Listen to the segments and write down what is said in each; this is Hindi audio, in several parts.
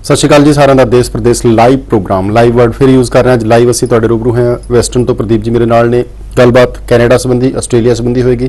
सत श्री अकाल जी सारा देश प्रदेश लाइव प्रोग्राम लाइव वर्ड फिर यूज़ कर रहे हैं। लाइव असी तुहाडे रूबरू हैं वैस्टर्न तो प्रदीप जी मेरे नाल ने। गलबात कैनेडा संबंधी आस्ट्रेलिया संबंधी होएगी,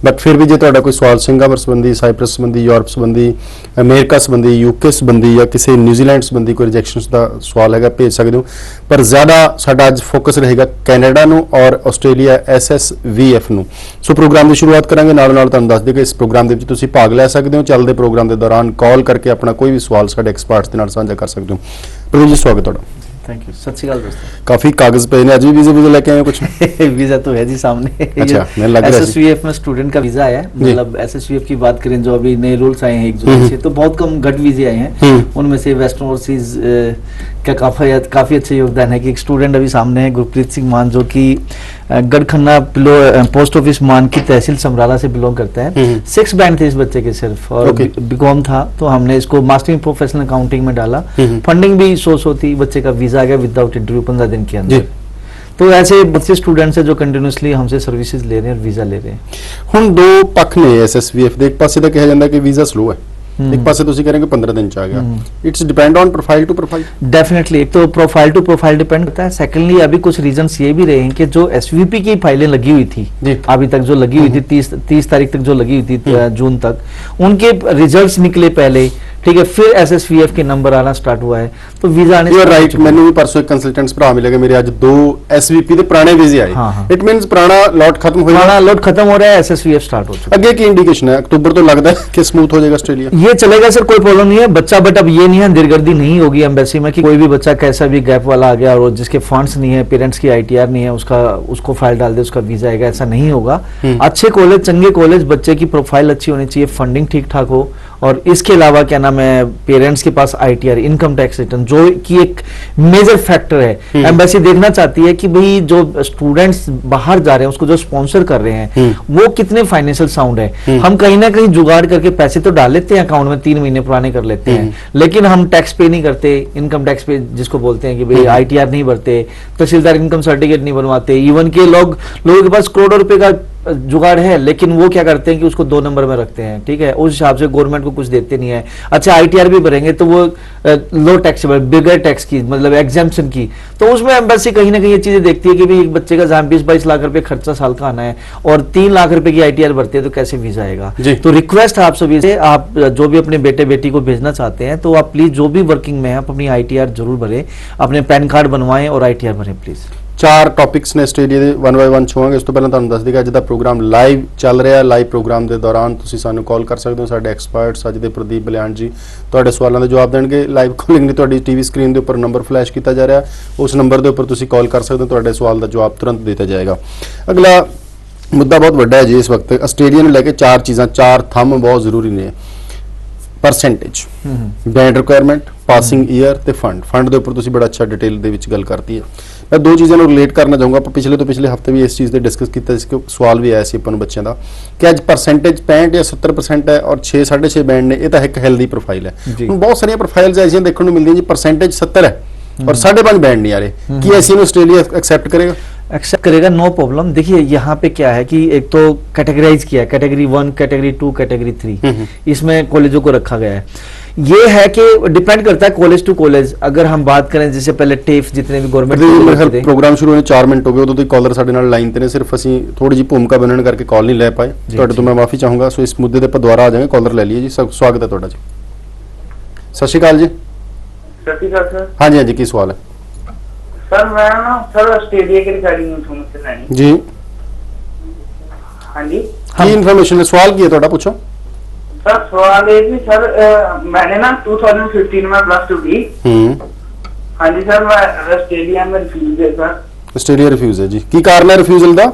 बट फिर भी जो तुहाडा कोई सवाल सिंगापुर संबंधी, साइप्रस संबंधी, यूरोप संबंधी, अमेरिका संबंधी, यूके संबंधी या किसी न्यूजीलैंड संबंधी कोई रिजैक्शनस का सवाल है भेज सकते हो। पर ज़्यादा साडा अज फोकस रहेगा कैनेडा नूं और आस्ट्रेलिया SSVF नूं। सो प्रोग्राम की शुरुआत करांगे, नाल नाल तुहानूं दस दें कि इस प्रोग्राम के तुसीं भाग लै सकते हो। चलते प्रोग्राम के दौरान कॉल करके अपना कोई भी सवाल साडे एक्सपर्ट्स के नाल साझा कर सकते हो। प्रदीप जी स्वागत तुहाडा। Thank you. सत श्री अकाल दोस्तों। काफी कागज पे ने, अज भी वीजा लेके आए कुछ वीजा तो है जी सामने। अच्छा, मैं लग रहा है SSVF में स्टूडेंट का वीजा है। मतलब SSVF की बात करें जो अभी नए रूल्स आए हैं 1 जुलाई से, तो बहुत कम घट वीजे आए हैं। उनमें से वेस्टर्न ओवरसीज का काफी अच्छा योगदान है कि एक स्टूडेंट अभी सामने है गुरप्रीत सिंह मान, जो कि गढ़खन्ना पोस्ट ऑफिस मान की तहसील समराला से बिलोंग करता है। 6 बैंड थे इस बच्चे के सिर्फ, और बीकॉम था, तो हमने इसको मास्टर इन प्रोफेशनल अकाउंटिंग में डाला। फंडिंग भी 100 थी। बच्चे का वीजा आ गया विदाउट इंटरव्यू 15 दिन के अंदर। तो ऐसे बहुत से स्टूडेंट्स हैं जो कंटिन्यूसली हमसे सर्विसेज ले रहे हैं और वीजा ले रहे हैं। हुण दो पक्ष ने SSVF दे, एक पासे तो कहा जाता है कि वीजा स्लो है, एक पासे तुसीं कह रहे हो कि 15 दिन च आ गया। It's depend on profile to profile. Definitely एक तो प्रोफाइल टू प्रोफाइल डिपेंड करता है। सेकेंडली अभी कुछ रीजंस ये भी रहे हैं कि जो SVP की फाइलें लगी हुई थी अभी तक, जो लगी हुई थी 30 तारीख तक जो लगी हुई थी जून तक, उनके रिजल्ट्स निकले पहले, ठीक है, फिर SSVF के नंबर आना स्टार्ट हुआ है, तो वीजा आने से राइट। मैंने भी परसों एक कंसल्टेंट्स भरा मिले, मेरे आज 2 SVP के पुराने वीजे आए। इट मींस पुराना लॉट खत्म हो पुराना लॉट खत्म हो रहा है, SSVF स्टार्ट हो चुका है। आगे की इंडिकेशन है अक्टूबर तो लगता है कि स्मूथ हो जाएगा ऑस्ट्रेलिया। ये चलेगा सर, कोई प्रॉब्लम नहीं है बच्चा, बट अब ये नहीं है दिलगर्दी नहीं होगी एम्बेसी में कि कोई भी बच्चा कैसा भी गैप वाला आ गया और जिसके फंड्स नहीं है, पेरेंट्स की ITR नहीं है, उसको फाइल डाल दे, उसका वीजा आएगा, ऐसा नहीं होगा। अच्छे कॉलेज, चंगे कॉलेज, बच्चे की प्रोफाइल अच्छी होनी चाहिए, फंडिंग ठीक ठाक हो, और इसके अलावा क्या नाम है, पेरेंट्स के पास ITR इनकम टैक्स रिटर्न, जो कि एक मेजर फैक्टर है। एम्बेसी देखना चाहती है कि भाई जो स्टूडेंट्स बाहर जा रहे हैं उसको जो स्पॉन्सर कर रहे हैं वो कितने फाइनेंशियल साउंड है। हम कहीं ना कहीं जुगाड़ करके पैसे तो डाल लेते हैं अकाउंट में, 3 महीने पुराने कर लेते हैं, लेकिन हम टैक्स पे नहीं करते, इनकम टैक्स पे जिसको बोलते हैं कि भाई ITR नहीं भरते, तहसीलदार इनकम सर्टिफिकेट नहीं बनवाते। इवन के लोगों के पास करोड़ों रुपए का जुगाड़ है, लेकिन वो क्या करते हैं कि उसको 2 नंबर में रखते हैं, ठीक है, उस हिसाब से गवर्नमेंट को कुछ देते नहीं है। अच्छा ITR भी भरेंगे तो वो लो टैक्सेबल, बिगर टैक्स की, मतलब एग्जेम्पशन की, तो उसमें एम्बेसी कहीं ना कहीं ये चीजें देखती है कि भाई एक बच्चे का जहां 20-22 लाख रुपए खर्चा साल का आना है और 3 लाख रुपए की ITR भरते हैं, तो कैसे वीजा आएगा। तो रिक्वेस्ट है आप सभी से, आप जो भी अपने बेटे बेटी को भेजना चाहते हैं तो आप प्लीज जो भी वर्किंग में है आप अपनी ITR जरूर भरें, अपने पैन कार्ड बनवाएं और ITR भरें प्लीज। 4 टॉपिक्स ने आस्ट्रेलिया के 1 बाय 1 छुआंगे। इस तो पहले तुहानूं दस देगा अज दा प्रोग्राम लाइव चल रहा है। लाइव प्रोग्राम के दौरान तुसीं सानूं कॉल कर सकते हो। साडे एक्सपर्ट्स अज दे प्रदीप बलियान जी तुहाडे सवालों के जवाब देणगे। लाइव कॉलिंग नहीं, तुहाडी TV स्क्रीन के उपर नंबर फ्लैश किया जा रहा है, उस नंबर के उपर तुसीं कॉल कर सकते हो, तुहाडे सवाल का जवाब तुरंत दिता जाएगा। अगला मुद्दा बहुत वड्डा है जी इस वक्त आस्ट्रेलिया नूं लैके 4 चीज़ां, 4 थंब बहुत जरूरी ने। Percentage, band requirement, passing year ते फंड के उपर तुसीं बड़ा अच्छा डिटेल दे विच गल करती है। मैं 2 चीज़ों को रिलेट करना चाहूँगा। पिछले तो पिछले हफ्ते भी इस चीज़ पर डिस्कस किया, सवाल भी आया अपन बच्चों का कि अज परसेंटेज 65 या 70% है और 6 साढ़े 6 बैंड ने, यह एक हेल्दी प्रोफाइल है। बहुत सारिया प्रोफाइल्स ऐसा देखने को मिलती जी परसेंटेज 70 है और 5.5 बैंड नहीं आ रहे। कि ऐसी ऑस्ट्रेलिया एक्सेप्ट करेगा? एक्सेप्ट करेगा, नो प्रॉब्लम। देखिए यहाँ पे क्या है कि एक तो कैटेगराइज किया, कैटेगरी 1, कैटेगरी 2, कैटेगरी 3, इसमें कॉलेजों को रखा गया है। ये है कि डिपेंड करता है कॉलेज टू कॉलेज। अगर हम बात करें जैसे पहले टेफ जितने भी गवर्नमेंट प्रोग्राम शुरू होने 4 मिनट हो गए, उदों कॉलर साडे नाल लाइन ते ने, सिर्फ असीं थोड़ी जी भूमिका बनने करके कॉल नहीं ले पाए, तुहाडे तो मैं माफी चाहूँगा। सो इस मुद्दे पर दोबारा आ जाएंगे। कॉलर ले लीजिए जी, स्वागत है तुहाडा जी। सत श्री अकाल जी। सत श्री अकाल सर। हाँ जी, हाँ जी, की सवाल है सर? मैं ना सर ऑस्ट्रेलिया के रिगार्डिंग इन्फॉर्मेशन लेनी जी। हाँ जी, की इन्फॉर्मेशन है? सवाल की है तुहाडा, पूछो सर। सवाल है कि सर मैंने ना 2015 में +2 की। हाँ जी सर, मैं ऑस्ट्रेलिया में रिफ्यूज है सर। ऑस्ट्रेलिया रिफ्यूज है जी, की कारण है रिफ्यूजल का?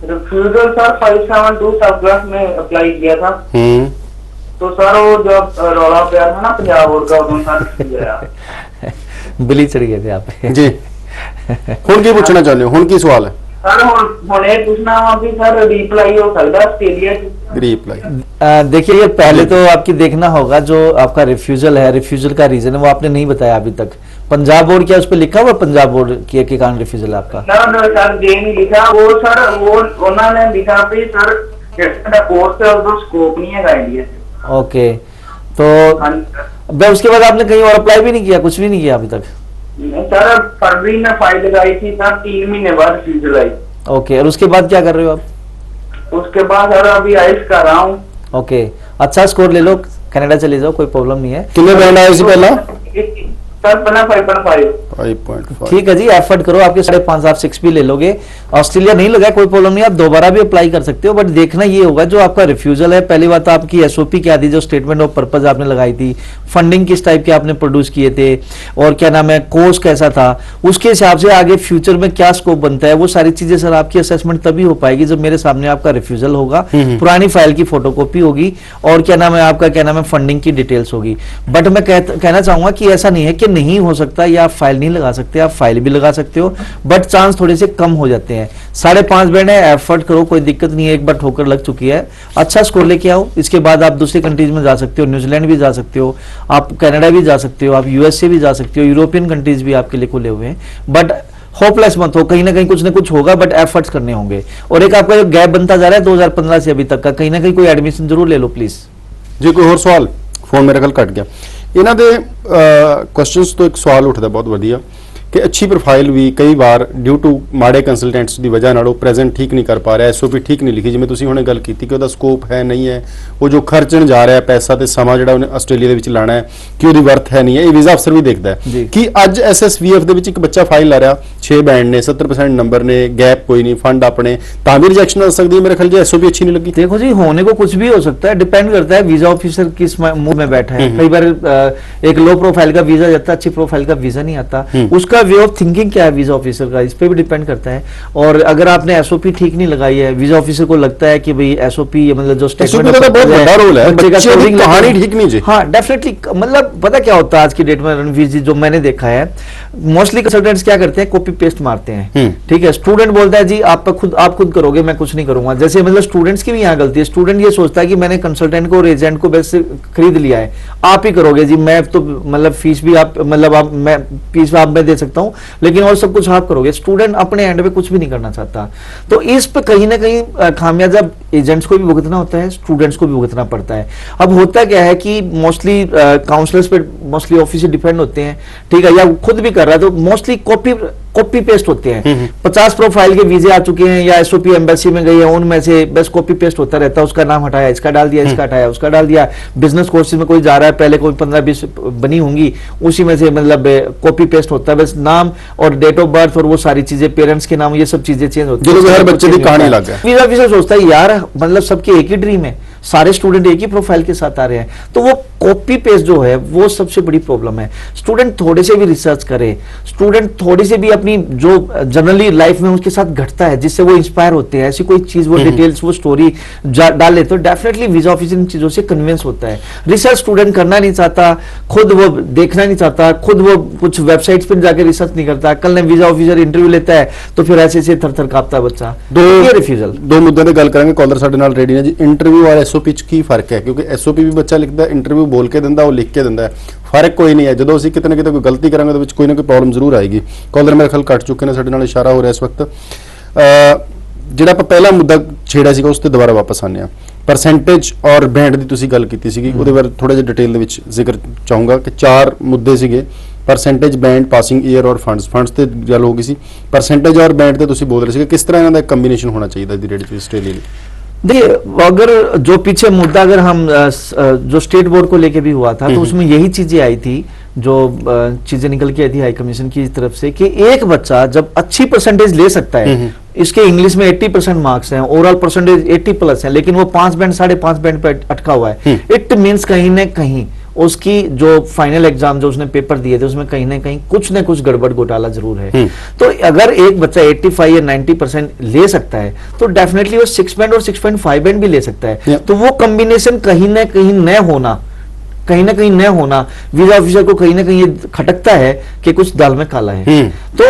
रिफ्यूजल सर 572 सब क्लास में अप्लाई किया था, तो सर वो जब रौला पाया था ना पंजाब बोर्ड का, उਦੋਂ सर रिफ्यूज आया। बिली चढ़ गए थे आप जी। हुण की पूछना चाहते हो? हुण की सवाल है सर? हुण ये पूछना वा कि सर रीअप्लाई हो सकता है ऑस्ट्रेलिया च? रीअप्लाई देखिए, ये पहले तो आपकी देखना होगा जो आपका रिफ्यूजल है, रिफ्यूजल का रीजन है वो आपने नहीं बताया अभी तक। पंजाब बोर्ड क्या उस पर लिखा हुआ पंजाब बोर्ड के कारण रिफ्यूजल है आपका? ना सर, ये नहीं लिखा वो सर, वो उन्होंने लिखा भी सर कोर्स है उसका स्कोप नहीं है इंडिया से। ओके, तो हाँ जी सर। अब उसके बाद आपने कहीं और अप्लाई भी नहीं किया, कुछ भी नहीं किया अभी तक? नहीं सर, फरवरी में फाइल लगाई थी सर, 3 महीने बाद रिफ्यूजल आई। ओके, और उसके बाद क्या कर रहे हो आप? उसके बाद सर अभी आइस कर रहा हूँ। ओके, अच्छा स्कोर ले लो, कनाडा चले जाओ, कोई प्रॉब्लम नहीं है। कितने बैंड आए इससे पहला? सर बना 5.5। 5.5। ठीक है जी, एफर्ट करो, आपके 5.5 आप 6 भी ले लोगे। ऑस्ट्रेलिया नहीं लगा कोई प्रॉब्लम नहीं, आप दोबारा भी अप्लाई कर सकते हो, बट देखना ये होगा जो आपका रिफ्यूजल है, पहली बात आपकी एसओपी क्या थी, जो स्टेटमेंट ऑफ पर्पज आपने लगाई थी, फंडिंग किस टाइप के आपने प्रोड्यूस किए थे, और क्या नाम है कोर्स कैसा था, उसके हिसाब से आगे फ्यूचर में क्या स्कोप बनता है, वो सारी चीजें सर आपकी असेसमेंट तभी हो पाएगी जब मेरे सामने आपका रिफ्यूजल होगा, पुरानी फाइल की फोटोकॉपी होगी, और क्या नाम है आपका क्या नाम है फंडिंग की डिटेल्स होगी। बट मैं कहना चाहूंगा कि ऐसा नहीं है कि नहीं हो सकता या आप फाइल नहीं लगा सकते, आप फाइल भी लगा सकते हो, बट चांस थोड़े से कम हो जाते हैं। 5.5 बैंड है, एफर्ट करो, कोई दिक्कत नहीं है, एक बार ठोकर लग चुकी है, अच्छा स्कोर लेके आओ। इसके बाद आप दूसरी कंट्रीज में जा सकते हो, न्यूजीलैंड भी जा सकते हो, आप कनाडा भी जा सकते हो, आप यूएसए भी जा सकते हो, यूरोपियन कंट्रीज भी आपके लिए खुले हुए हैं। बट होपलेस मत हो, कहीं ना कुछ होगा, बट एफर्ट्स करने होंगे। और एक आपका जो गैप बनता जा रहा है 2015 से अभी तक का, कहीं ना कहीं कोई एडमिशन जरूर ले लो प्लीज जी। कोई और सवाल? फोन मेरे खल कट गया। ਇਹਨਾਂ ਦੇ ਕੁਐਸਚਨਸ ਤੋਂ ਇੱਕ ਸਵਾਲ ਉੱਠਦਾ ਬਹੁਤ ਵਧੀਆ ਕਿ ਅੱਛੀ ਪ੍ਰੋਫਾਈਲ ਵੀ ਕਈ ਵਾਰ ਡਿਊ ਟੂ ਮਾੜੇ ਕੰਸਲਟੈਂਟਸ ਦੀ ਵਜ੍ਹਾ ਨਾਲ ਉਹ ਪ੍ਰੈਜ਼ੈਂਟ ਠੀਕ ਨਹੀਂ ਕਰ ਪਾ ਰਿਹਾ, ਐਸਓਪੀ ਠੀਕ ਨਹੀਂ ਲਿਖੀ, ਜਿਵੇਂ ਤੁਸੀਂ ਹੁਣੇ ਗੱਲ ਕੀਤੀ ਕਿ ਉਹਦਾ ਸਕੋਪ ਹੈ ਨਹੀਂ ਹੈ, ਉਹ ਜੋ ਖਰਚਣ ਜਾ ਰਿਹਾ ਪੈਸਾ ਤੇ ਸਮਾਂ ਜਿਹੜਾ ਉਹਨੇ ਆਸਟ੍ਰੇਲੀਆ ਦੇ ਵਿੱਚ ਲਾਣਾ ਹੈ ਕਿ ਉਹਦੀ ਵਰਥ ਹੈ ਨਹੀਂ ਹੈ। ਇਹ ਵੀਜ਼ਾ ਅਫਸਰ ਵੀ ਦੇਖਦਾ ਹੈ ਕਿ ਅੱਜ ਐਸਐਸਵੀਐਫ ਦੇ ਵਿੱਚ ਇੱਕ ਬੱਚਾ ਫਾਈਲ ਲਾ ਰਿਹਾ, 6 ਬੈਂਡ ਨੇ, 70% ਨੰबर ਨੇ, ਗੈਪ ਕੋਈ नहीं, फंड अपने, ਤਾਂ भी रिजेक्शन हो सकती है मेरे ख्याल से, एसओपी अच्छी नहीं लगी। देखो जी, होने को कुछ भी हो सकता है, डिपेंड करता है वीजा ऑफिसर किस मूड में बैठा है। कई बार एक लो प्रोफाइल का वीजा जाता है, अच्छी प्रोफाइल का वीजा नहीं आता, उसका वे ऑफ थिंकिंग क्या है वीजा ऑफिसर का, इस पे भी डिपेंड करता है। और अगर आपने एसओपी ठीक नहीं लगाई है, वीजा ऑफिसर को लगता है कि भाई एसओपी मतलब जो स्टेटमेंट का बहुत बड़ा रोल है, बच्चे का कहानी ठीक नहीं जी। हाँ डेफिनेटली, मतलब पता क्या होता है आज की डेट में रणवीर जी, जो मैंने देखा है मोस्टली कंसल्टेंट्स क्या करते हैं, कॉपी पेस्ट मारते हैं। ठीक है, स्टूडेंट बोलता है जी आप खुद करोगे, मैं कुछ नहीं करूंगा। जैसे मतलब स्टूडेंट्स की भी यहाँ गलती है, स्टूडेंट ये सोचता है कि मैंने कंसल्टेंट को और एजेंट को बस खरीद लिया है, आप ही करोगे जी, मैं तो मतलब फीस भी आप मतलब आप मैं फीस आप मैं दे सकता हूँ, लेकिन और सब कुछ आप करोगे। स्टूडेंट अपने एंड पे कुछ भी नहीं करना चाहता, तो इस पे कहीं ना कहीं खामियाजा एजेंट्स को भी भुगतना होता है, स्टूडेंट्स को भी भुगतना पड़ता है। अब होता क्या है कि मोस्टली काउंसलर्स पे मोस्टली ऑफिस डिपेंड होते हैं, ठीक है, या खुद भी कर रहा है, तो मोस्टली कॉपी पेस्ट होते हैं। 50 प्रोफाइल के वीजे आ चुके हैं या एसओपी एम्बेसी में गई है, उनमें से बस कॉपी पेस्ट होता रहता है, उसका नाम हटाया, इसका डाल दिया, इसका हटाया, उसका डाल दिया। बिजनेस कोर्सेज में कोई जा रहा है, पहले कोई 15-20 बनी होंगी, उसी में से मतलब कॉपी पेस्ट होता है, बस नाम और डेट ऑफ बर्थ और वो सारी चीजें, पेरेंट्स के नाम, ये सब चीजें चेंज होती है। हर बच्चे की कहानी अलग है। वीजा ऑफिसर सोचता है यार मतलब सबके एक ही ड्रीम है, सारे स्टूडेंट एक ही प्रोफाइल के साथ आ रहे हैं, तो वो कॉपी पेस्ट जो है वो सबसे बड़ी प्रॉब्लम है। स्टूडेंट थोड़े से भी रिसर्च करे, स्टूडेंट थोड़ी से भी अपनी जो जनरली लाइफ में उसके साथ घटता है जिससे वो इंस्पायर होते हैं, ऐसी कोई चीज वो डिटेल्स वो स्टोरी डाले, तो डेफिनेटली वीजा ऑफिसर इन चीजों से कन्विंस होता है। रिसर्च स्टूडेंट करना नहीं चाहता, खुद वो देखना नहीं चाहता, खुद वो कुछ वेबसाइट्स पर जाकर रिसर्च नहीं करता, कल ने वीजा ऑफिसर इंटरव्यू लेता है तो फिर ऐसे से थर कांपता बच्चा। ये रिफ्यूजल दो मुद्दों पे गल करेंगे, कॉलर साडे नाल रेडी ने जी। इंटरव्यू और एसओपी च की फर्क है? क्योंकि एसओपी भी बच्चा लिखता है, इंटरव्यू बोल के दिंदा, वो लिख के दिंदा है, फर्क कोई नहीं है। जो ਅਸੀਂ ਕਿਤੇ ਨਾ ਕਿਤੇ ਕੋਈ ਗਲਤੀ ਕਰਾਂਗੇ ਤਾਂ ਵਿੱਚ ਕੋਈ ਨਾ ਕੋਈ ਪ੍ਰੋਬਲਮ ਜ਼ਰੂਰ ਆਏਗੀ। ਕਾਲਰ ਮੇਰੇ ਖਿਆਲ ਕੱਟ ਚੁੱਕੇ ਨੇ, ਸਾਡੇ ਨਾਲ ਇਸ਼ਾਰਾ ਹੋ ਰਿਹਾ ਇਸ ਵਕਤ। ਜਿਹੜਾ ਆਪਾਂ ਪਹਿਲਾ ਮੁੱਦਾ ਛੇੜਿਆ ਸੀਗਾ ਉਸ ਤੇ ਦੁਬਾਰਾ ਵਾਪਸ ਆਨੇ ਆ। ਪਰਸੈਂਟੇਜ ਔਰ ਬੈਂਡ ਦੀ ਤੁਸੀਂ ਗੱਲ ਕੀਤੀ ਸੀਗੀ, ਉਹਦੇ ਬਾਰੇ ਥੋੜਾ ਜਿਹਾ ਡਿਟੇਲ ਦੇ ਵਿੱਚ ਜ਼ਿਕਰ ਚਾਹੂੰਗਾ ਕਿ 4 ਮੁੱਦੇ ਸੀਗੇ, परसेंटेज, बैंड, पासिंग ईयर और फंड्स ते गल हो गई सी। परसेंटेज और बैंड ते तुसी बोल रहे थे, किस तरह इन्हां दा कंबीनेशन होना चाहिए दी रेट ऑस्ट्रेलिया लिए? देखिए, अगर जो पीछे मुद्दा अगर हम जो स्टेट बोर्ड को लेके भी हुआ था तो उसमें यही चीजें आई थी, जो चीजें निकल के आई थी हाई कमीशन की तरफ से, कि एक बच्चा जब अच्छी परसेंटेज ले सकता है, इसके इंग्लिश में 80% मार्क्स हैं, ओवरऑल परसेंटेज 80+ है, लेकिन वो 5 बैंड 5.5 बैंड पे अटका हुआ है, इट मीन्स कहीं ना कहीं उसकी जो फाइनल एग्जाम जो उसने पेपर दिए थे उसमें कहीं ना कहीं कुछ ना कुछ गड़बड़ घोटाला जरूर है। तो अगर एक बच्चा 85 या 90% ले सकता है तो डेफिनेटली वो 6 बैंड और 6.5 बैंड भी ले सकता है। तो वो कॉम्बिनेशन कहीं ना कहीं न होना वीजा ऑफिसर को कहीं ना कहीं ये खटकता है कि कुछ दाल में काला है। तो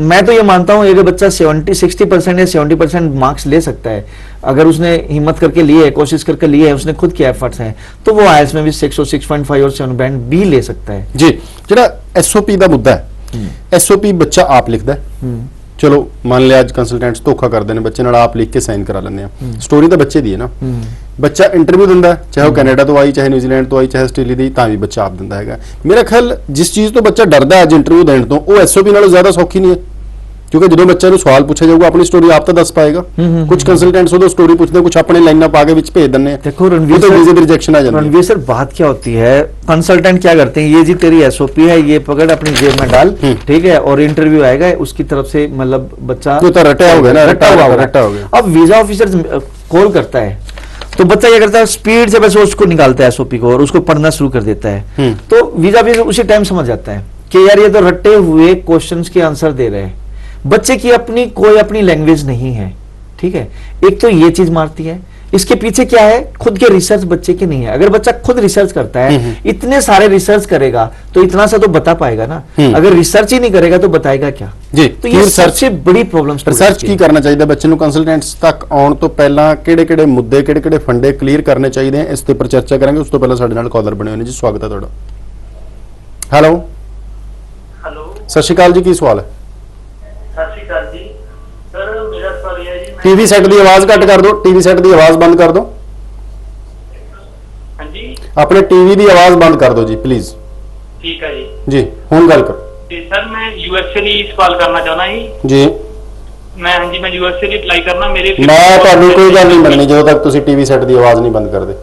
मैं तो ये मानता हूं, अगर बच्चा 60% या 70% मार्क्स ले सकता है, अगर उसने हिम्मत करके लिए है, कोशिश करके लिए है, उसने खुद के एफर्ट्स हैं, तो वो आईएलटीएस में भी 6 और 6.5 और 7 बैंड भी ले सकता है। जी, ਜਿਹੜਾ एसओपी ਦਾ ਮੁੱਦਾ ਹੈ, एसओपी ਬੱਚਾ ਆਪ ਲਿਖਦਾ ਹੈ, ਚਲੋ ਮੰਨ ਲਿਆ ਅੱਜ ਕੰਸਲਟੈਂਟਸ ਧੋਖਾ ਕਰਦੇ ਨੇ ਬੱਚੇ ਨਾਲ, ਆਪ ਲਿਖ ਕੇ ਸਾਈਨ ਕਰਾ ਲੈਂਦੇ ਆ, ਸਟੋਰੀ ਤਾਂ ਬੱਚੇ ਦੀ ਹੈ ਨਾ। ਬੱਚਾ ਇੰਟਰਵਿਊ ਦਿੰਦਾ ਹੈ, ਚਾਹੇ ਉਹ ਕੈਨੇਡਾ ਤੋਂ ਆਈ, ਚਾਹੇ ਨਿਊਜ਼ੀਲੈਂਡ ਤੋਂ ਆਈ, ਚਾਹੇ ਆਸਟ੍ਰੇਲੀਆ ਦੀ, ਤਾਂ ਵੀ ਬੱਚਾ ਆਪ ਦਿੰਦਾ ਹੈਗਾ। ਮੇਰਾ ਖਿਆਲ ਜਿਸ ਚੀਜ਼ ਤੋਂ ਬੱਚਾ ਡਰਦਾ ਅੱਜ ਇੰਟਰਵਿਊ ਦੇਣ ਤੋਂ, ਉਹ ਐਸਓਪੀ ਨਾਲੋਂ ਜ਼ਿਆਦਾ ਸੌਖੀ ਨਹੀਂ ਹੈ, ਕਿਉਂਕਿ ਜਦੋਂ ਬੱਚੇ ਨੂੰ ਸਵਾਲ ਪੁੱਛਿਆ ਜਾਊਗਾ ਆਪਣੀ ਸਟੋਰੀ ਆਪ ਤਾਂ ਦੱਸ ਪਾਏਗਾ। ਕੁਝ ਕੰसल्टेंट्स ਉਹਦੋਂ स्टोरी पूछते कुछ अपने लाइना पा के ਵਿੱਚ ਭੇਜ ਦਿੰਦੇ ਆ। देखो रणवीर तो सर, वीजा की रिजेक्शन आ जाती है। रणवीर सर बात क्या होती है, कंसल्टेंट क्या करते हैं, ये जी तेरी एसओपी है, ये पकड़ अपनी जेब में डाल, ठीक है, और इंटरव्यू आएगा उसकी तरफ से, मतलब बच्चा तो रटा हो गया ना, रटा हुआ रटा हो गया। अब वीजा ऑफिसर कॉल करता है तो बच्चा क्या करता है, स्पीड से बस उसको निकालता है एसओपी को और उसको पढ़ना शुरू कर देता है। तो वीजा ऑफिसर उसी टाइम समझ जाता है कि यार ये तो रटे हुए क्वेश्चंस के आंसर दे रहे हैं, बच्चे की अपनी कोई अपनी लैंग्वेज नहीं है, ठीक है। एक तो ये चीज मारती है, इसके पीछे क्या है, खुद के रिसर्च बच्चे के नहीं है। अगर बच्चा खुद रिसर्च करता है, इतने सारे रिसर्च करेगा तो इतना सा तो बता पाएगा ना, अगर रिसर्च ही नहीं करेगा तो बताएगा क्या जी। तो ये सबसे बड़ी प्रॉब्लम ਰਿਸਰਚ ਕੀ ਕਰਨਾ ਚਾਹੀਦਾ ਬੱਚੇ ਨੂੰ ਕੰਸਲਟੈਂਟਸ ਤੱਕ ਆਉਣ ਤੋਂ ਪਹਿਲਾਂ, ਕਿਹੜੇ-ਕਿਹੜੇ ਮੁੱਦੇ, ਕਿਹੜੇ-ਕਿਹੜੇ ਫੰਡੇ ਕਲੀਅਰ ਕਰਨੇ ਚਾਹੀਦੇ ਆ, ਇਸ ਤੇ ਉੱਪਰ ਚਰਚਾ ਕਰਾਂਗੇ। ਉਸ ਤੋਂ ਪਹਿਲਾਂ ਸਾਡੇ ਨਾਲ ਕਾਲਰ ਬਣੇ ਹੋਏ ਨੇ ਜੀ, ਸਵਾਗਤ ਹੈ ਤੁਹਾਡਾ। ਹੈਲੋ हेलो, ਸਤਿ ਸ਼੍ਰੀ ਅਕਾਲ ਜੀ, ਕੀ ਸਵਾਲ ਹੈ? सत श्री अकाल जी सर। मेरा सवाल यह है जी, ਟੀਵੀ ਸੈੱਟ ਦੀ ਆਵਾਜ਼ ਘੱਟ ਕਰ ਦਿਓ, ਟੀਵੀ ਸੈੱਟ ਦੀ ਆਵਾਜ਼ ਬੰਦ ਕਰ ਦਿਓ, हाँ जी ਆਪਣੇ ਟੀਵੀ ਦੀ ਆਵਾਜ਼ ਬੰਦ ਕਰ ਦਿਓ ਜੀ ਪਲੀਜ਼। ठीक है जी। ਜੀ ਹੁਣ ਗੱਲ ਕਰੋ ਤੇ ਸਰ ਮੈਂ यूएसए ਲਈ ਸਵਾਲ ਕਰਨਾ ਚਾਹੁੰਦਾ ਜੀ। ਜੀ। ਮੈਂ ਹਾਂਜੀ ਮੈਂ यूएसए ਲਈ ਅਪਲਾਈ ਕਰਨਾ, ਮੇਰੇ ਮੈਂ ਤੁਹਾਨੂੰ ਕੋਈ ਗੱਲ ਨਹੀਂ ਮੰਨਣੀ ਜਦੋਂ ਤੱਕ ਤੁਸੀਂ ਟੀਵੀ ਸੈੱਟ ਦੀ ਆਵਾਜ਼ ਨਹੀਂ ਬੰਦ ਕਰਦੇ।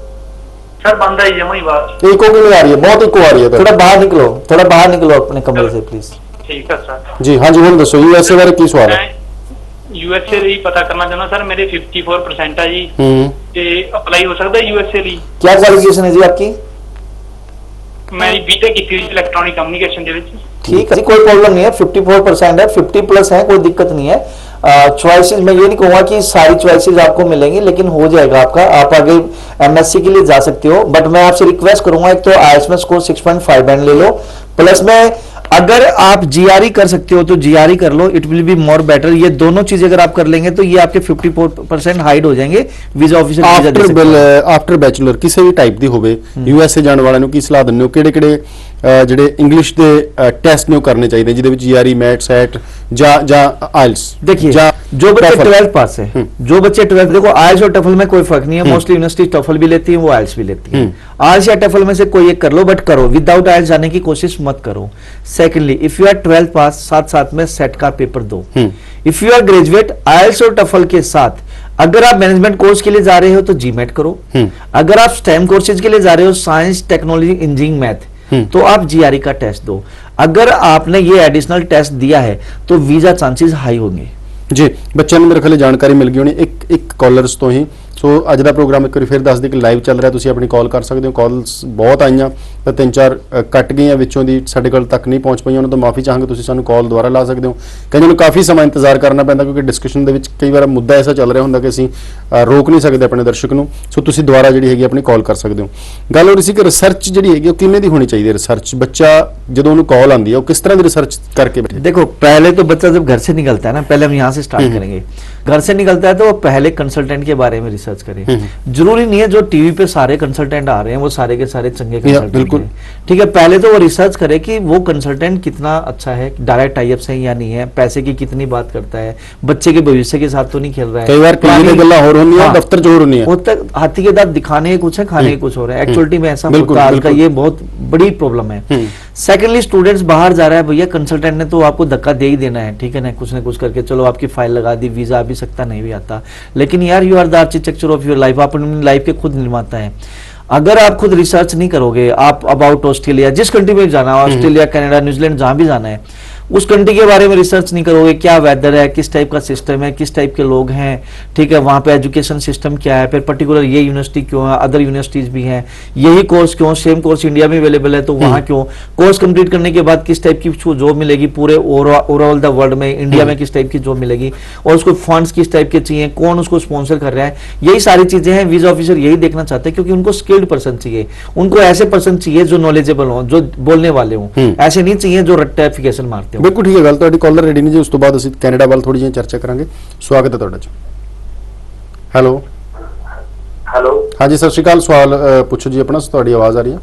सर बंद आई जमा ही बात। इको क्यों आ रही है? बहुत इको आ रही है। थोड़ा बाहर निकलो, थोड़ा बाहर निकलो अपने कमरे से प्लीज। ठीक है सर जी हाँ जी, हम दसो यूएसए बारे की सवाल है? मैं यूएसए ਲਈ ਪਤਾ ਕਰਨਾ ਚਾਹੁੰਦਾ ਸਰ, ਮੇਰੇ 54% ਆ ਜੀ, हम्म, ਤੇ ਅਪਲਾਈ ਹੋ ਸਕਦਾ यूएसए ਲਈ? क्या क्वालिफिकेशन है जी आपकी? ਮੈਂ बीटेक ਕੀਤੀ ਹੋਈ इलेक्ट्रॉनिक कम्युनिकेशन ਦੇ ਵਿੱਚ। ठीक है जी, कोई प्रॉब्लम नहीं है, 54% है, 50 प्लस है, कोई दिक्कत नहीं है। चॉइसेस मैं ये नहीं कहूँगा कि सारी चॉइसेस आपको मिलेंगी, लेकिन हो जाएगा आपका, आप आगे एमएससी के लिए जा सकते हो। बट मैं आपसे रिक्वेस्ट करूंगा, एक तो आईएलटीएस में स्कोर 6.5 बैंड ले लो, प्लस में अगर आप जीआरई कर सकते हो तो जीआरई कर लो, it will be more better. ये दोनों चीजें अगर आप कर लेंगे तो ये आपके 54% हाइड हो जाएंगे, वीजा ऑफिसर वीजा दे सकते हो। आफ्टर बैचलर ਕਿਸੇ ਵੀ ਟਾਈਪ ਦੀ ਹੋਵੇ ਯੂਐਸਏ ਜਾਣ ਵਾਲਿਆਂ ਨੂੰ ਕੀ ਸਲਾਹ ਦਿੰਦੇ ਹੋ? ਕਿਹੜੇ-ਕਿਹੜੇ ਜਿਹੜੇ ਇੰਗਲਿਸ਼ ਦੇ ਟੈਸਟ ਨੇ ਉਹ ਕਰਨੇ ਚਾਹੀਦੇ ਜਿਹਦੇ ਵਿੱਚ ਜੀਆਰਈ, ਮੈਟ, ਸੈਟ ਜਾਂ ਆਇਲਸ? देखिए जो बच्चे 12th पास है, जो बच्चे 12th, देखो आइल्स और टफल में कोई फर्क नहीं है, मोस्टली यूनिवर्सिटी टफल भी लेती है, वो आइल्स भी लेती है। आइल्स या टफल में से कोई एक कर लो, बट करो विदाउट आइल्स जाने की कोशिश मत करो। Secondly, if you are 12th pass, साथ साथ में सेट का पेपर दो। If you are graduate, IELTS और टफल के साथ अगर आप मैनेजमेंट कोर्स के लिए जा रहे हो तो जीमेट करो, अगर आप स्टेम कोर्सेज के लिए जा रहे हो, साइंस, टेक्नोलॉजी, इंजीनियरिंग, मैथ, तो आप जीआरई का टेस्ट दो। अगर आपने ये एडिशनल टेस्ट दिया है तो वीजा चांसेस हाई होंगे। ਜੀ ਬੱਚਿਆਂ ਨੂੰ ਮੇਰੇ ਖਿਆਲ ਜਾਣਕਾਰੀ ਮਿਲ ਗਈ ਹੋਣੀ ਇੱਕ ਕਾਲਰਸ ਤੋਂ ਹੀ। ਸੋ ਅੱਜ ਦਾ ਪ੍ਰੋਗਰਾਮ ਇੱਕ ਵਾਰੀ ਫਿਰ ਦੱਸ ਦੇ ਕਿ ਲਾਈਵ ਚੱਲ ਰਿਹਾ, ਤੁਸੀਂ ਆਪਣੀ ਕਾਲ ਕਰ ਸਕਦੇ ਹੋ। ਕਾਲਸ ਬਹੁਤ ਆਈਆਂ ਪਰ 3-4 ਕੱਟ ਗਈਆਂ, ਵਿੱਚੋਂ ਦੀ ਸਾਡੇ ਕੋਲ ਤੱਕ ਨਹੀਂ ਪਹੁੰਚ ਪਈਆਂ, ਉਹਨਾਂ ਤੋਂ ਮਾਫੀ ਚਾਹਾਂਗੇ। ਤੁਸੀਂ ਸਾਨੂੰ ਕਾਲ ਦੁਬਾਰਾ ਲਾ ਸਕਦੇ ਹੋ। ਕਈਆਂ ਨੂੰ ਕਾਫੀ ਸਮਾਂ ਇੰਤਜ਼ਾਰ ਕਰਨਾ ਪੈਂਦਾ ਕਿਉਂਕਿ ਡਿਸਕਸ਼ਨ ਦੇ ਵਿੱਚ ਕਈ ਵਾਰ ਮੁੱਦਾ ਐਸਾ ਚੱਲ ਰਿਹਾ ਹੁੰਦਾ ਕਿ ਅਸੀਂ ਰੋਕ ਨਹੀਂ ਸਕਦੇ ਆਪਣੇ ਦਰਸ਼ਕ ਨੂੰ। ਸੋ ਤੁਸੀਂ ਦੁਬਾਰਾ ਜਿਹੜੀ ਹੈਗੀ ਆਪਣੀ ਕਾਲ ਕਰ ਸਕਦੇ ਹੋ। ਗੱਲ ਹੋ ਰਹੀ ਸੀ ਕਿ ਰਿਸਰਚ ਜਿਹੜੀ ਹੈਗੀ ਉਹ ਕਿਵੇਂ ਦੀ ਹੋਣੀ ਚਾਹੀਦੀ ਹੈ? ਰਿਸਰਚ ਬੱਚਾ ਜਦੋਂ ਉਹਨੂੰ ਕਾਲ ਆਉਂਦੀ ਹੈ ਉਹ ਕਿਸ ਤਰ੍ਹਾਂ ਦੀ ਰਿਸਰਚ ਕਰਕੇ ਬੈਠੇ? देखो पहले तो बच्चा जब घर से निकलता है ना, पहले हम यहाँ से स्टार्ट करेंगे। घर से निकलता है तो वो पहले कंसल्टेंट के बारे में रिसर्च करे। जरूरी नहीं है जो टीवी पे सारे कंसल्टेंट आ रहे हैं वो सारे के सारे चंगे कंसल्टेंट बिल्कुल। हैं। ठीक है, पहले तो वो रिसर्च करे कि वो कंसल्टेंट कितना अच्छा है, डायरेक्ट टाइप है या नहीं है, पैसे की कितनी बात करता है, बच्चे के भविष्य के साथ तो नहीं खेल रहा है। कई बार टीवी गल्ला हो रही है, दफ्तर जो हो रही है, वो तक हाथी के दांत दिखाने कुछ है, खाने कुछ हो रहा है। एक्चुअलिटी में ऐसा बिल्कुल, होता है, आज का बिल्कुल। ये बहुत बड़ी प्रॉब्लम है। सेकेंडली, स्टूडेंट्स बाहर जा रहा है, भैया कंसल्टेंट ने तो आपको धक्का दे ही देना है, ठीक है ना, कुछ करके चलो आपकी फाइल लगा दी, वीजा आ भी सकता नहीं भी आता, लेकिन यार you are the architecture of your life, आप अपनी लाइफ के खुद निर्माता है। अगर आप खुद रिसर्च नहीं करोगे, आप अबाउट ऑस्ट्रेलिया, जिस कंट्री में जाना है, ऑस्ट्रेलिया, कनाडा, न्यूजीलैंड, जहां भी जाना है, उस कंट्री के बारे में रिसर्च नहीं करोगे, क्या वेदर है, किस टाइप का सिस्टम है, किस टाइप के लोग हैं, ठीक है, वहां पे एजुकेशन सिस्टम क्या है, फिर पर्टिकुलर ये यूनिवर्सिटी क्यों है, अदर यूनिवर्सिटीज भी हैं, यही कोर्स क्यों, सेम कोर्स इंडिया में अवेलेबल है तो वहां क्यों, कोर्स कंप्लीट करने के बाद किस टाइप की जॉब मिलेगी पूरे ओवरऑल द वर्ल्ड में, इंडिया में किस टाइप की जॉब मिलेगी, और उसको फंड्स किस टाइप के चाहिए, कौन उसको स्पॉन्सर कर रहा है, यही सारी चीजें हैं। वीजा ऑफिसर यही देखना चाहते हैं क्योंकि उनको स्किल्ड पर्सन चाहिए, उनको ऐसे पर्सन चाहिए जो नॉलेजेबल हो, जो बोलने वाले हो, ऐसे नहीं चाहिए जो रट्टाफिकेशन मारते हो। बिल्कुल ठीक है, गल ਤੁਹਾਡੀ ਕਾਲਰ ਰੈਡੀ ਨਹੀਂ ਜੀ। ਉਸ ਤੋਂ ਬਾਅਦ ਅਸੀਂ ਕੈਨੇਡਾ ਵੱਲ ਥੋੜੀ ਜਿਹੀ ਚਰਚਾ ਕਰਾਂਗੇ। ਸਵਾਗਤ ਹੈ ਤੁਹਾਡਾ ਜੀ। ਹੈਲੋ हेलो ਹਾਂਜੀ ਸਤਿ ਸ਼੍ਰੀ ਅਕਾਲ। ਸਵਾਲ ਪੁੱਛੋ ਜੀ ਆਪਣਾ, ਤੁਹਾਡੀ ਆਵਾਜ਼ ਆ ਰਹੀ ਹੈ।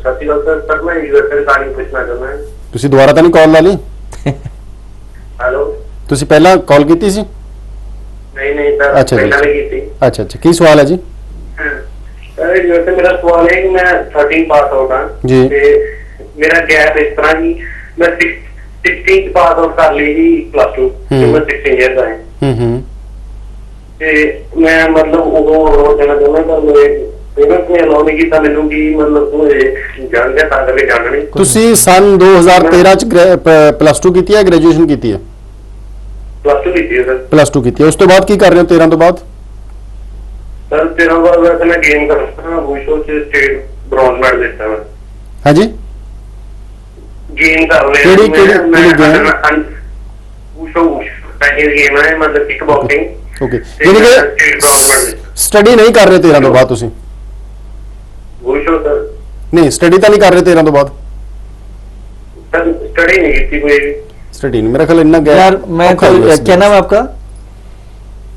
सत श्री अकाल सर। सर मैं यूएसए का नहीं पूछना चाहता हूं। ਤੁਸੀਂ ਦੁਬਾਰਾ ਤਾਂ ਨਹੀਂ ਕਾਲ ਲਾ ਲਈ? ਤੁਸੀਂ ਪਹਿਲਾਂ ਕਾਲ ਕੀਤੀ ਸੀ? नहीं नहीं सर, अच्छा जी। पहले नहीं की थी। ਅੱਛਾ ਅੱਛਾ, ਕੀ ਸਵਾਲ ਹੈ ਜੀ? सर जैसे मेरा सवाल है कि मैं 13 पास आउट हाँ जी। ते मेरा गैप इस तरह की मैं 16 पास आउट कर ली थी +2 जो मैं 16 ईयर्स है ਹੂੰ ਤੇ ਮੈਂ ਮਤਲਬ ਉਹ ਰੋਜ਼ ਜਾਣਾ ਚਾਹੁੰਦਾ ਪਰ ਮੇਰੇ ਪੇਰੈਂਟਸ ਨੇ ਅਲਾਉ ਨਹੀਂ ਕੀਤਾ ਮੈਨੂੰ ਕਿ ਮਤਲਬ ਤੂੰ ਇਹ ਜਾਣ ਕੇ ਤਾਂ ਕਰਕੇ ਜਾਣਾ ਨਹੀਂ। ਤੁਸੀਂ ਸਨ 2013 ਚ ਪਲੱਸ 2 ਕੀਤੀ ਹੈ, ਗ੍ਰੈਜੂਏਸ਼ਨ ਕੀਤੀ ਹੈ? +2 ਕੀਤੀ ਹੈ ਸਰ। ਪਲੱਸ 2 ਕੀਤੀ ਹੈ। ਉਸ ਤੋਂ ਬਾਅਦ ਕੀ ਕਰ ਰਹੇ ਹੋ 13 ਤੋਂ ਬਾਅਦ? ਸਰ 13 ਵਾਰ ਵੈਸੇ ਮੈਂ ਗੇਮ ਕਰਦਾ ਹਾਂ, ਵੂਸ਼ੋ ਚ ਸਟੇਟ ਬ੍ਰੌਂਜ਼ ਮੈਡਲ ਜਿੱਤਿਆ ਮੈਂ। ਹਾਂਜੀ, गेम कर रहे केड़ी- केड़ी- केड़ी गेम? वुशो पैकेज गेम है मतलब किक बॉक्सिंग ਓਕੇ, ਤੇ ਯਾਨੀ state ਕਿ bronze medal। ਸਟੱਡੀ ਨਹੀਂ ਕਰ ਰਹੇ 13 ਤੋਂ ਬਾਅਦ ਤੁਸੀਂ? वुशो सर ਨਹੀਂ, ਸਟੱਡੀ ਤਾਂ ਨਹੀਂ ਕਰ ਰਹੇ 13 ਤੋਂ ਬਾਅਦ? सर स्टडी नहीं की थी कोई भी। स्टडी नहीं, मेरा ख्याल इतना गैप यार मैं औखा तो ही है इसमें। क्या नाम है आपका?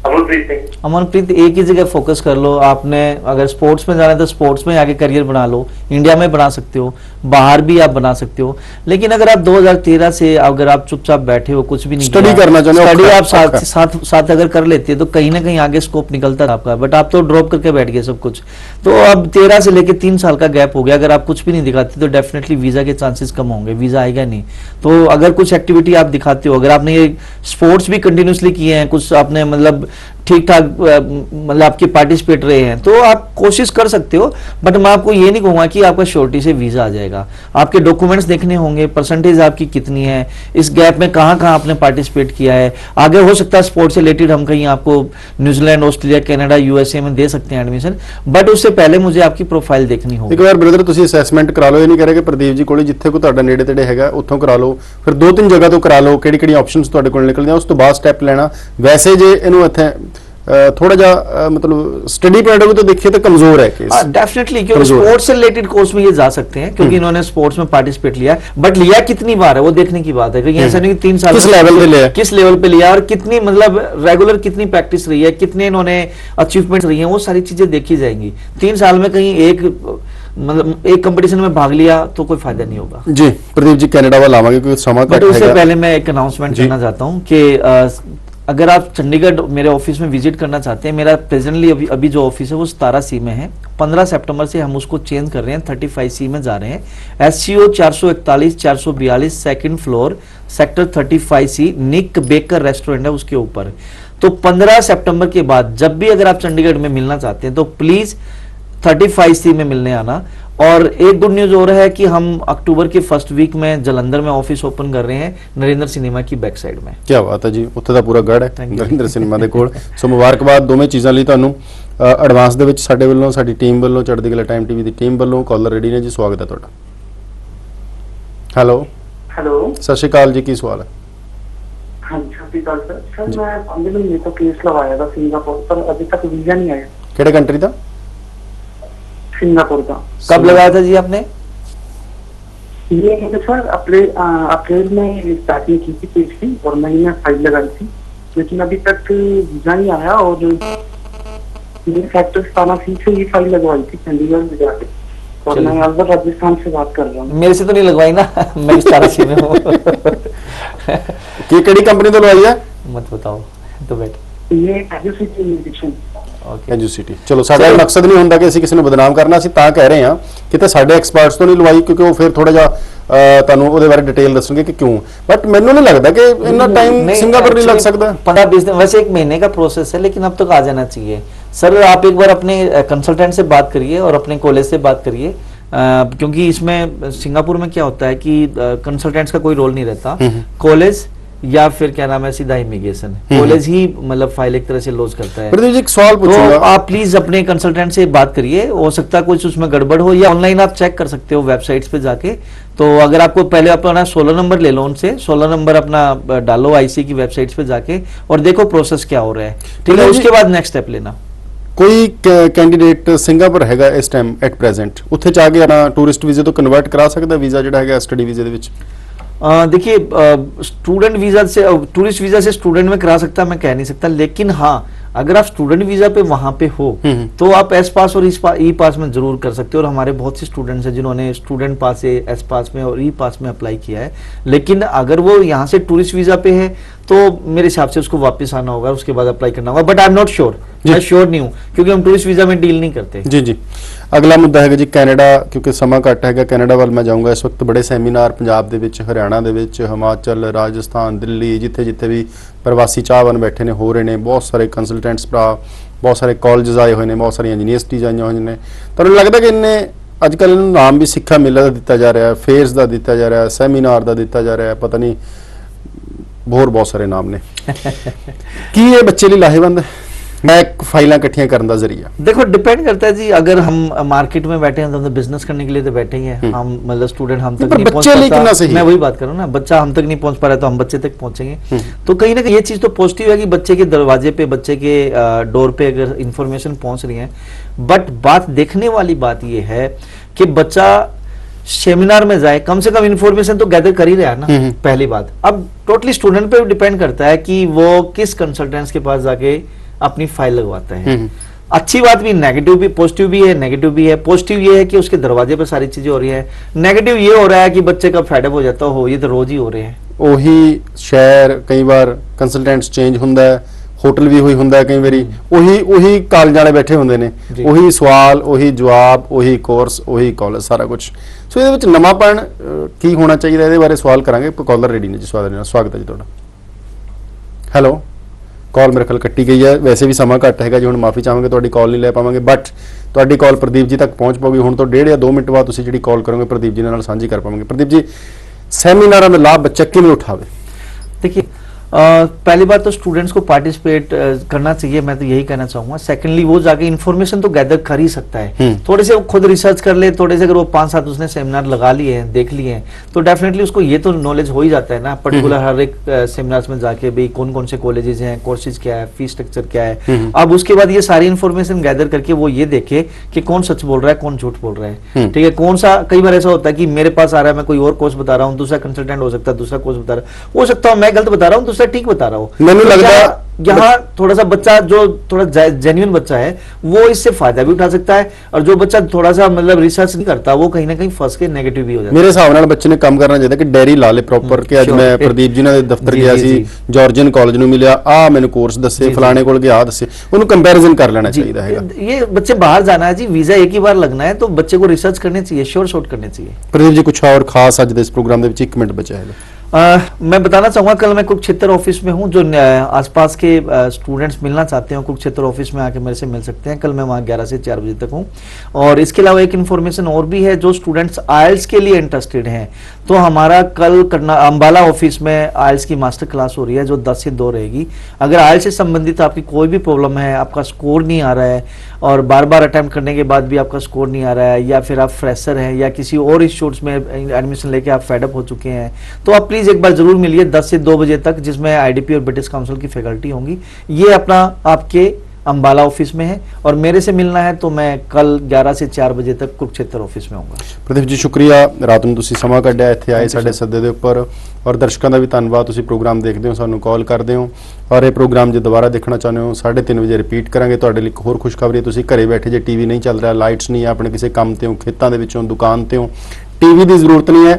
अमनप्रीत सिंह। अमनप्रीत, एक ही जगह फोकस कर लो। आपने अगर स्पोर्ट्स में जाना है तो स्पोर्ट्स में आगे करियर बना लो, इंडिया में बना सकते हो, बाहर भी आप बना सकते हो। लेकिन अगर आप 2013 से अगर आप चुपचाप बैठे हो, कुछ भी नहीं Study करना चाहते हो, स्टडी औखा- आप साथ औखा। साथ साथ अगर कर लेते तो कहीं ना कहीं आगे स्कोप निकलता था आपका, बट आप तो ड्रॉप करके बैठ गए सब कुछ। तो अब 13 से लेके 3 साल का गैप हो गया। अगर आप कुछ भी नहीं दिखाते तो डेफिनेटली वीजा के चांसेस कम होंगे, वीजा आएगा नहीं। तो अगर कुछ एक्टिविटी आप दिखाते हो, अगर आपने ये स्पोर्ट्स भी कंटिन्यूसली किए हैं, कुछ आपने मतलब ठीक ठाक मतलब आपके पार्टिसिपेट रहे हैं, तो आप कोशिश कर सकते हो। बट मैं आपको ये नहीं कहूंगा कि आपका श्योरिटी से वीजा आ जाएगा। आपके डॉक्यूमेंट्स देखने होंगे, परसेंटेज आपकी कितनी है, इस गैप में कहाँ कहाँ आपने पार्टिसिपेट किया है। आगे हो सकता है स्पोर्ट्स से रिलेटेड हम कहीं आपको न्यूजीलैंड, ऑस्ट्रेलिया, कनाडा, यूएसए में दे सकते हैं एडमिशन, बट उससे पहले मुझे आपकी प्रोफाइल देखनी ਇੱਕ होगी। ਵਾਰ ਬ੍ਰਦਰ ਤੁਸੀਂ ਅਸੈਸਮੈਂਟ ਕਰਾ ਲਓ। ਇਹ ਨਹੀਂ ਕਹਿ ਰਹੇ ਕਿ ਪ੍ਰਦੀਪ ਜੀ ਕੋਲੇ ਜਿੱਥੇ ਕੋਈ ਤੁਹਾਡਾ ਨੇੜੇ ਤੇੜੇ ਹੈਗਾ ਉੱਥੋਂ ਕਰਾ ਲਓ, ਫਿਰ 2-3 ਜਗ੍ਹਾ ਤੋਂ ਕਰਾ ਲਓ, ਕਿਹੜੀ ਕਿਹੜੀ ਆਪਸ਼ਨਸ ਤੁਹਾਡੇ ਕੋਲ ਨਿਕਲਦੀਆਂ, ਉਸ ਤੋਂ ਬਾਅਦ ਸਟੈਪ ਲੈਣਾ। ਵੈਸੇ ਜੇ ਇਹਨੂੰ ਇੱਥੇ थोड़ा जा मतलब स्टडी पॉइंट ऑफ व्यू तो देखिए तो कमजोर है केस। डेफिनेटली, क्योंकि कमजोर है। स्पोर्ट्स से रिलेटेड कोर्स में ये जा सकते हैं, क्योंकि इन्होंने स्पोर्ट्स में पार्टिसिपेट लिया है, बट लिया कितनी बार है वो देखने की बात है। क्योंकि ऐसा नहीं कि 3 साल किस लेवल पे लिया है? किस लेवल पे लिया और कितनी मतलब रेगुलर कितनी प्रैक्टिस रही है, कितने इन्होंने अचीवमेंट रही है, वो सारी चीजें देखी जाएंगी। 3 साल में कहीं एक मतलब एक कंपटीशन में भाग लिया तो कोई फायदा नहीं होगा। जी प्रदीप जी कैनेडा वाला आवांगे क्योंकि समा बट कट उससे है। पहले मैं एक अनाउंसमेंट जी। करना चाहता हूँ कि अगर आप चंडीगढ़ मेरे ऑफिस में विजिट करना चाहते हैं, मेरा प्रेजेंटली अभी जो ऑफिस है वो 17C में है। 15 सितंबर से हम उसको चेंज कर रहे हैं, 35C में जा रहे हैं। SCO 441 442 second floor sector 35C निक बेकर रेस्टोरेंट है उसके ऊपर। तो 15 सितंबर के बाद जब भी अगर आप चंडीगढ़ में मिलना चाहते हैं तो प्लीज 35C में मिलने आना। और एक गुड न्यूज और है कि हम अक्टूबर के फर्स्ट वीक में जलंधर में ऑफिस ओपन कर रहे हैं, नरेंद्र सिनेमा की बैक साइड में। क्या बात है जी, ਉੱਥੇ ਦਾ ਪੂਰਾ ਗੜ ਹੈ Thank you। ਨਰਿੰਦਰ ਸਿਨੇਮਾ ਦੇ ਕੋਲ। ਸੋ ਮੁਬਾਰਕਬਾਦ ਦੋਵੇਂ ਚੀਜ਼ਾਂ ਲਈ ਤੁਹਾਨੂੰ ਐਡਵਾਂਸ ਦੇ ਵਿੱਚ ਸਾਡੇ ਵੱਲੋਂ, ਸਾਡੀ ਟੀਮ ਵੱਲੋਂ, ਚੜ੍ਹਦੀ ਕਲਾ ਟਾਈਮ ਟੀਵੀ ਦੀ ਟੀਮ ਵੱਲੋਂ। ਕਾਲਰ ਰੈਡੀ ਨੇ ਜੀ, ਸਵਾਗਤ ਹੈ ਤੁਹਾਡਾ। Hello hello. ਸਤਿ ਸ਼੍ਰੀ ਅਕਾਲ ਜੀ, ਕੀ ਸਵਾਲ ਹੈ? हाँ जी सर सर मैं 5 महीने तो केस लगाया था सिंगापुर पर, अभी तक वीजा नहीं आया। ਕਿਹੜੇ ਕੰਟਰੀ ਦਾ? सिंगापुर का। कब लगाया था जी आपने? ये मैंने सर अप्रैल में स्टार्टिंग की थी केस की और मैंने फाइल लगाई थी, लेकिन अभी तक वीजा नहीं आया। और ये फैक्टर्स थाना सी से ये फाइल लगवाई थी चंडीगढ़ में जाके, और चलिए। मैं अलवर राजस्थान से बात कर रहा हूँ। मेरे से तो नहीं लगवाई ना मैं 17C में हूँ। ਕੀ ਕਿਹੜੀ ਕੰਪਨੀ ਤੋਂ ਲਵਾਈ ਹੈ? मत बताओ तो बेट। ये एजुकेशन इन्विटेशन। ओके ਐਜੂਸੀਟੀ। ਚਲੋ ਸਾਡਾ ਚਲੋ। ਮਕਸਦ ਨਹੀਂ ਹੁੰਦਾ ਕਿ ਅਸੀਂ ਕਿਸੇ ਨੂੰ ਬਦਨਾਮ ਕਰਨਾ, ਅਸੀਂ ਤਾਂ ਕਹਿ ਰਹੇ ਹਾਂ ਕਿ ਤੇ ਸਾਡੇ ਐਕਸਪਰਟਸ ਤੋਂ ਨਹੀਂ ਲਵਾਈ, ਕਿਉਂਕਿ ਉਹ ਫਿਰ ਥੋੜਾ ਜਿਹਾ ਤੁਹਾਨੂੰ ਉਹਦੇ ਬਾਰੇ ਡਿਟੇਲ ਦੱਸਣਗੇ कि क्यों। बट ਮੈਨੂੰ नहीं लगता कि इतना टाइम सिंगापुर नहीं लग सकता। 15-20 दिन, वैसे 1 महीने का प्रोसेस है, लेकिन अब तक आ जाना चाहिए। सर आप एक बार अपने कंसल्टेंट से बात करिए और अपने कॉलेज से बात करिए, क्योंकि इसमें सिंगापुर में क्या होता है कि कंसल्टेंट्स का कोई रोल नहीं रहता। कॉलेज या फिर क्या नाम है सीधा इमिग्रेशन, कॉलेज ही मतलब फाइल एक तरह से लॉन्च करता है। प्रदीप जी एक सवाल तो पूछूंगा। आप प्लीज अपने कंसल्टेंट से बात करिए, हो सकता है कुछ उसमें गड़बड़ हो, या ऑनलाइन आप चेक कर सकते हो वेबसाइट्स पे जाके। तो अगर आपको पहले अपना 16 नंबर ले लो उनसे, 16 नंबर अपना डालो आईसी की वेबसाइट्स पे जाके और देखो प्रोसेस क्या हो रहा है, ठीक है। उसके बाद नेक्स्ट स्टेप लेना। ਕੋਈ ਕੈਂਡੀਡੇਟ ਸਿੰਗਾਪੁਰ ਹੈਗਾ ਇਸ ਟਾਈਮ ਐਟ ਪ੍ਰੈਜ਼ੈਂਟ, ਉੱਥੇ ਜਾ ਕੇ ਆਪਣਾ ਟੂਰਿਸਟ ਵੀਜ਼ੇ ਤੋਂ ਕਨਵਰਟ ਕਰਾ ਸਕਦਾ ਵੀਜ਼ਾ ਜਿਹੜਾ ਹੈਗਾ ਸਟੱਡੀ ਵੀਜ਼ੇ ਦੇ ਵਿੱਚ? देखिए स्टूडेंट वीजा से टूरिस्ट वीजा से स्टूडेंट में करा सकता मैं कह नहीं सकता, लेकिन हाँ अगर आप स्टूडेंट वीजा पे वहां पे हो तो आप एस पास और ई पास में जरूर कर सकते हो, और हमारे बहुत से स्टूडेंट्स हैं जिन्होंने स्टूडेंट पास से एस पास में और ई पास में अप्लाई किया है। लेकिन अगर वो यहाँ से टूरिस्ट वीजा पे है तो मेरे हिसाब से उसको वापस आना होगा, उसके बाद अप्लाई करना होगा, but I am not sure, मैं श्योर नहीं हूँ क्योंकि हम टूरिस्ट वीजा में डील नहीं करते। जी जी, अगला मुद्दा है जी कੈਨੇਡਾ, क्योंकि समा घट है, कੈਨੇਡਾ ਵੱਲ मैं जाऊँगा। इस वक्त बड़े सैमीनार पंजाब ਦੇ ਵਿੱਚ, हरियाणा ਦੇ ਵਿੱਚ, हिमाचल, राजस्थान, दिल्ली, जिथे जिथे भी प्रवासी चाहवान बैठे ने हो रहे ने, बहुत सारे कंसलटेंट्स भरा, बहुत सारे कॉलेज आए हुए हैं, बहुत सारी यूनिवर्सिटीज आईਆਂ ਹੋਈਆਂ ਨੇ। ਤੁਹਾਨੂੰ ਲੱਗਦਾ कि इन्ने अजकल इन्हूं नाम भी सिक्खा मेला का दिता जा रहा है, फेयर्स का दिता जा रहा है, सैमीनार का दिता जा रहा है, पता नहीं होर बहुत सारे नाम ने की ये बच्चे लिए लाहेवंद है? मैं फाइलें इकट्ठियां करने का जरिया, देखो डिपेंड करता है जी। अगर हम मार्केट में बैठे हैं तो हम बिजनेस करने के लिए तो बैठे ही हैं, हम मतलब स्टूडेंट हम तक नहीं पहुंच पाता, मैं वही बात करूं ना, बच्चा हम तक नहीं पहुंच पा रहा है तो हम बच्चे तक पहुंचेंगे। तो कहीं ना कहीं ये चीज तो पॉजिटिव है कि बच्चे के दरवाजे पे, बच्चे के डोर पे अगर इंफॉर्मेशन पहुंच रही है। बट बात देखने वाली बात ये है कि बच्चा सेमिनार में जाए, कम से कम इंफॉर्मेशन तो गैदर कर ही रहा है ना, पहली बात। अब टोटली स्टूडेंट पे डिपेंड करता है कि वो किस कंसल्टेंट्स के पास जाके अपनी फाइल लगवाता है। अच्छी बात भी, नेगेटिव भी, पॉजिटिव भी है, नेगेटिव भी है। पॉजिटिव ये है कि उसके दरवाजे पर सारी चीजें हो रही है, नेगेटिव ये हो रहा है कि बच्चे का फेडअप हो जाता हो, ये तो रोज ही हो रहे हैं। ਉਹੀ ਸ਼ਹਿਰ ਕਈ ਵਾਰ ਕੰਸਲਟੈਂਟਸ ਚੇਂਜ ਹੁੰਦਾ ਹੈ, ਹੋਟਲ ਵੀ ਹੋਈ ਹੁੰਦਾ ਕਈ ਵਾਰੀ, ਉਹੀ ਕਾਲਜ ਵਾਲੇ ਬੈਠੇ ਹੁੰਦੇ ਨੇ, ਉਹੀ ਸਵਾਲ, ਉਹੀ ਜਵਾਬ, ਉਹੀ ਕੋਰਸ, ਉਹੀ ਕਾਲਜ, ਸਾਰਾ ਕੁਝ। ਸੋ ਇਹਦੇ ਵਿੱਚ ਨਵਾਂਪਣ ਕੀ ਹੋਣਾ ਚਾਹੀਦਾ, ਇਹਦੇ ਬਾਰੇ ਸਵਾਲ ਕਰਾਂਗੇ। ਕਾਲਰ ਰੈਡੀ ਨੇ ਜੀ, ਸਵਾਗਤ ਹੈ ਜੀ ਤੁਹਾਡਾ। ਹੈਲੋ, ਕਾਲ ਮੇਰੇ ਖਿਆਲ ਕੱਟੀ ਗਈ ਹੈ, ਵੈਸੇ ਵੀ ਸਮਾਂ ਘੱਟ ਹੈਗਾ ਜੀ, ਹੁਣ ਮਾਫੀ ਚਾਹਾਂਗੇ, ਤੁਹਾਡੀ ਕਾਲ ਨਹੀਂ ਲੈ ਪਾਵਾਂਗੇ, ਬਟ ਤੁਹਾਡੀ ਕਾਲ ਪ੍ਰਦੀਪ ਜੀ ਤੱਕ ਪਹੁੰਚ ਪਾਊਗੀ। ਹੁਣ ਤੋਂ 1.5 ਜਾਂ 2 ਮਿੰਟ ਬਾਅਦ ਤੁਸੀਂ ਜਿਹੜੀ ਕਾਲ ਕਰੋਗੇ ਪ੍ਰਦੀਪ ਜੀ ਨਾਲ ਸਾਂਝੀ ਕਰ ਪਾਵਾਂਗੇ। ਪ੍ਰਦੀਪ ਜੀ, सेमिनार में लाभ बच्चा किमें उठावे? देखिए, पहली बात तो स्टूडेंट्स को पार्टिसिपेट करना चाहिए, मैं तो यही कहना चाहूंगा। सेकंडली वो जाके इन्फॉर्मेशन तो गैदर कर ही सकता है, थोड़े से वो खुद रिसर्च कर ले, थोड़े से अगर वो 5-7 उसने सेमिनार लगा लिए हैं, देख लिए हैं, तो डेफिनेटली उसको ये तो नॉलेज हो ही जाता है ना, पर्टिकुलर हर एक सेमिनार्स में जाके भाई कौन कौन से कॉलेजेस हैं, कोर्सेज क्या है, फीस स्ट्रक्चर क्या है। अब उसके बाद ये सारी इन्फॉर्मेशन गैदर करके वो ये देखे कि कौन सच बोल रहा है, कौन झूठ बोल रहा है, ठीक है। कौन सा, कई बार ऐसा होता है कि मेरे पास आ रहा है, मैं कोई और कोर्स बता रहा हूँ, दूसरा कंसल्टेंट हो सकता है दूसरा कोर्स बता रहा है, हो सकता है मैं गलत बता रहा हूँ, दूसरा ठीक बता रहा हूँ। मैंने लगता है यहाँ थोड़ा सा बच्चा जो थोड़ा जेन्युइन बच्चा है वो इससे फायदा भी उठा सकता है, और जो बच्चा थोड़ा सा मतलब रिसर्च नहीं करता वो कहीं ना कहीं फंस के नेगेटिव भी हो जाता है। मेरे हिसाब नाल बच्चे ने काम करना चाहिए कि डायरी ला ले प्रॉपर कि आज मैं प्रदीप जी ने दफ्तर गया सी, जॉर्जियन कॉलेज ਨੂੰ मिलिया, आ मैंने कोर्स दसे, फलाने कोल गया दसे, उन्हें कंपैरिजन कर लेना चाहिए है। ये बच्चे बाहर जाना है जी, वीजा एक ही बार लगना है, तो बच्चे को रिसर्च करनी चाहिए, श्योर शॉट करनी चाहिए। प्रदीप जी कुछ और खास आज इस प्रोग्राम ਦੇ ਵਿੱਚ 1 मिनट बचा है। मैं बताना चाहूंगा, कल मैं कुरुक्षेत्र ऑफिस में हूं, जो आसपास के स्टूडेंट्स मिलना चाहते हैं कुरुक्षेत्र ऑफिस में आके मेरे से मिल सकते हैं। कल मैं वहां 11 से 4 बजे तक हूं। और इसके अलावा एक इन्फॉर्मेशन और भी है, जो स्टूडेंट्स आइल्स के लिए इंटरेस्टेड हैं, तो हमारा कल अंबाला ऑफिस में आइल्स की मास्टर क्लास हो रही है जो 10 से 2 रहेगी। अगर आइल्स से संबंधित आपकी कोई भी प्रॉब्लम है, आपका स्कोर नहीं आ रहा है और बार बार अटेम्प्ट करने के बाद भी आपका स्कोर नहीं आ रहा है, या फिर आप फ्रेशर हैं या किसी और इंस्टीट्यूट्स में एडमिशन लेके आप फेडअप हो चुके हैं, तो आप प्लीज एक बार जरूर मिलिए 10 से 2 बजे तक, जिसमें आईडीपी और ब्रिटिश काउंसिल की फैकल्टी होंगी। ये अपना आपके अंबाला ऑफिस में है, और मेरे से मिलना है तो मैं कल 11 से 4 बजे तक कुरुक्षेत्र ऑफिस में होऊंगा। प्रदीप जी शुक्रिया, रात ਨੂੰ ਤੁਸੀਂ ਸਮਾਂ ਕੱਢਿਆ, ਇੱਥੇ ਆਏ ਸਾਡੇ ਸੱਦੇ ਦੇ ਉੱਪਰ, ਔਰ ਦਰਸ਼ਕਾਂ ਦਾ ਵੀ ਧੰਨਵਾਦ, ਤੁਸੀਂ ਪ੍ਰੋਗਰਾਮ ਦੇਖਦੇ ਹੋ, ਸਾਨੂੰ ਕਾਲ ਕਰਦੇ ਹੋ, ਔਰ ਇਹ ਪ੍ਰੋਗਰਾਮ ਜੇ ਦੁਬਾਰਾ ਦੇਖਣਾ ਚਾਹੁੰਦੇ ਹੋ 3:30 ਵਜੇ ਰਿਪੀਟ ਕਰਾਂਗੇ। ਤੁਹਾਡੇ ਲਈ ਇੱਕ ਹੋਰ ਖੁਸ਼ਖਬਰੀ, ਤੁਸੀਂ ਘਰੇ ਬੈਠੇ ਜੇ ਟੀਵੀ ਨਹੀਂ ਚੱਲ ਰਿਹਾ, ਲਾਈਟਸ ਨਹੀਂ ਹੈ, ਆਪਣੇ ਕਿਸੇ ਕੰਮ ਤੇ ਹੋ, ਖੇਤਾਂ ਦੇ ਵਿੱਚੋਂ, ਦੁਕਾਨ ਤੇ ਹੋ, टीवी की जरूरत नहीं है,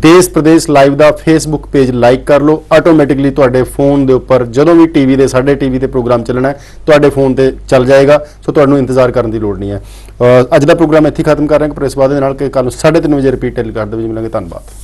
देश प्रदेश लाइव का फेसबुक पेज लाइक कर लो, ऑटोमैटिकली तुहाडे फोन के उपर जो भी टीवी के साडे टीवी ते प्रोग्राम चलना है तुहाडे फोन ते चल जाएगा। सो तुहानू इंतजार करने की लोड़ नहीं है। अज का प्रोग्राम इत्थे खत्म कर रहे हैं, पर इस बात के नाल कि कल 3:30 बजे रिपीट टेलीकास्ट दे विच मिलांगे। धन्यवाद।